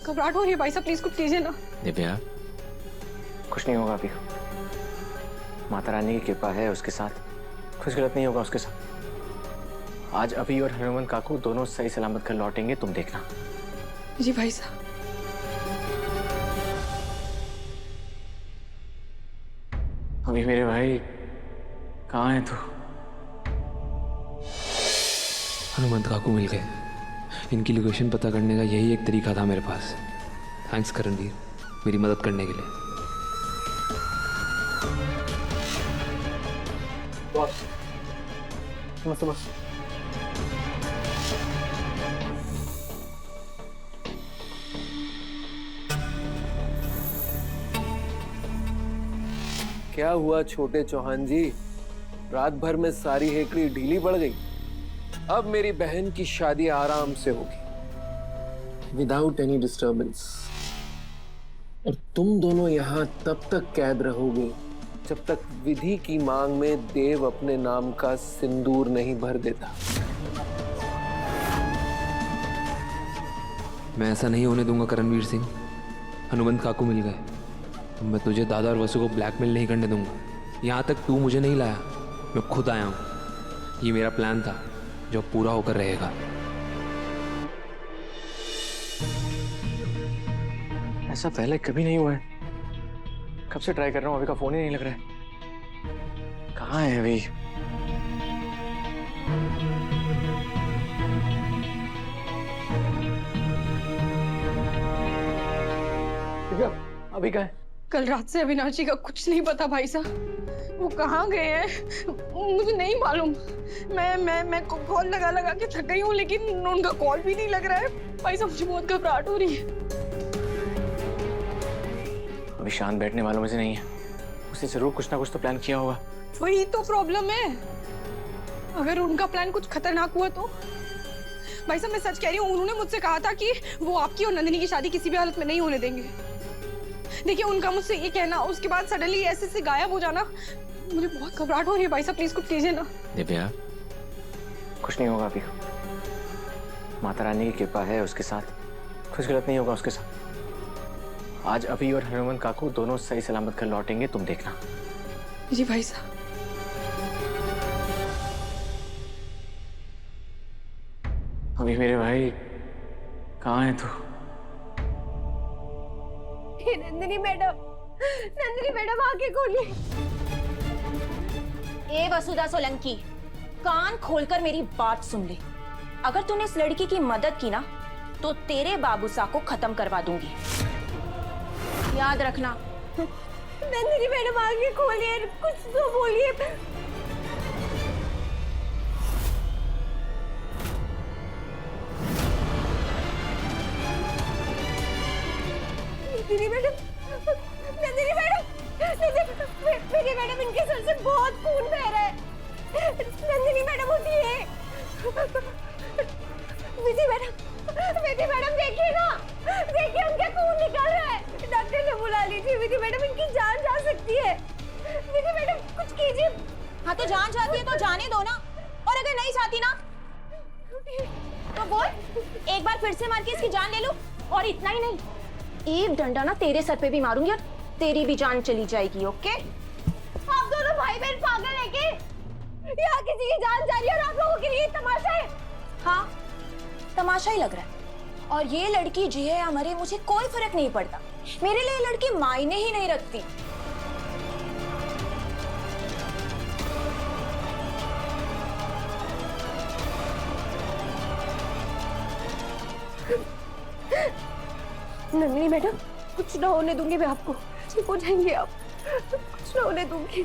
घबराहट हो रही है भाई साहब, प्लीज कुछ कीजिए ना। दिव्या, कुछ नहीं होगा अभी। माता रानी की कृपा है उसके साथ, कुछ गलत नहीं होगा उसके साथ। आज अभी और हनुमान काकू दोनों सही सलामत घर लौटेंगे, तुम देखना। जी भाई साहब। अभी मेरे भाई कहाँ है तू? हनुमंत काकू मिल गए। इनकी लोकेशन पता करने का यही एक तरीका था मेरे पास। थैंक्स करणवीर, मेरी मदद करने के लिए। बॉस, नमस्ते बॉस। क्या हुआ छोटे चौहान जी? रात भर में सारी हेकड़ी ढीली पड़ गई। अब मेरी बहन की शादी आराम से होगी, विदाउट एनी डिस्टर्बेंस। और तुम दोनों यहां तब तक कैद रहोगे जब तक विधि की मांग में देव अपने नाम का सिंदूर नहीं भर देता। मैं ऐसा नहीं होने दूंगा करणवीर सिंह। हनुमंत काकू मिल गए, मैं तुझे दादा और वसु को ब्लैकमेल नहीं करने दूंगा। यहाँ तक तू मुझे नहीं लाया, मैं खुद आया हूँ। ये मेरा प्लान था जो पूरा होकर रहेगा। ऐसा पहले कभी नहीं हुआ है। कब से ट्राई कर रहा हूँ, अभी का फोन ही नहीं लग रहा है। कहाँ है अभी? अभी कहाँ है? कल रात से अविनाश जी का कुछ नहीं पता भाई साहब, वो कहाँ गए हैं मुझे नहीं मालूम। मैं कॉल लगा लगा के थक गई हूँ, लेकिन उनका कॉल भी नहीं लग रहा है। भाई साहब मुझे बहुत घबराहट हो रही है। अभी शांत बैठने वालों में से नहीं है, उसने जरूर कुछ ना कुछ तो प्लान किया होगा। वही तो प्रॉब्लम है, अगर उनका प्लान कुछ खतरनाक हुआ तो। भाई साहब मैं सच कह रही हूँ, उन्होंने मुझसे कहा था कि वो आपकी और नंदिनी की शादी किसी भी हालत में नहीं होने देंगे। देखिए उनका मुझसे ये कहना, उसके बाद सडनली ऐसे से गायब हो जाना, मुझे बहुत घबराहट हो रही है। भाई साहब प्लीज कुछ कीजिए ना। दिव्या, कुछ नहीं होगा अभी। माता रानी की कृपा है उसके साथ, कुछ गलत नहीं होगा उसके साथ। आज अभी और हनुमान काकू दोनों सही सलामत घर लौटेंगे, तुम देखना। जी भाई साहब। अभी मेरे भाई कहाँ है तू? नंदिनी मैडम आके खोलिए। ए वसुधा सोलंकी, कान खोलकर मेरी बात सुन ले। अगर तूने इस लड़की की मदद की ना तो तेरे बाबूसा को खत्म करवा दूंगी, याद रखना। नंदिनी मैडम आके खोलिए, कुछ तो बोलिए। नंदिनी मैडम इनके सर से बहुत खून बह रहा है। नंदिनी मैडम उठिए। विधि मैडम देखिए ना, देखिए उनका खून निकल रहा है। डॉक्टर से बुला लीजिए। विधि मैडम इनकी जान जा सकती है। विधि मैडम कुछ कीजिए। हाँ तो जान चाहती है तो जाने दो ना, और अगर नहीं चाहती ना तो बोल, एक बार फिर से मार के इसकी जान ले लो। और इतना ही नहीं, एक डंडा ना तेरे सर पे भी मारूंगी और तेरी भी जान चली जाएगी। ओके? आप दोनों भाई बहन पागल है के? यहाँ किसी की जान जा रही है और आप लोगों के लिए तमाशा है। हाँ, तमाशा ही लग रहा है। और ये लड़की जिए या मरे मुझे कोई फर्क नहीं पड़ता। मेरे लिए लड़की मायने ही नहीं रखती। नंदिनी मैडम, कुछ ना होने दूंगी मैं आपको। ठीक हो जाएंगे आप, कुछ ना होने दूंगी।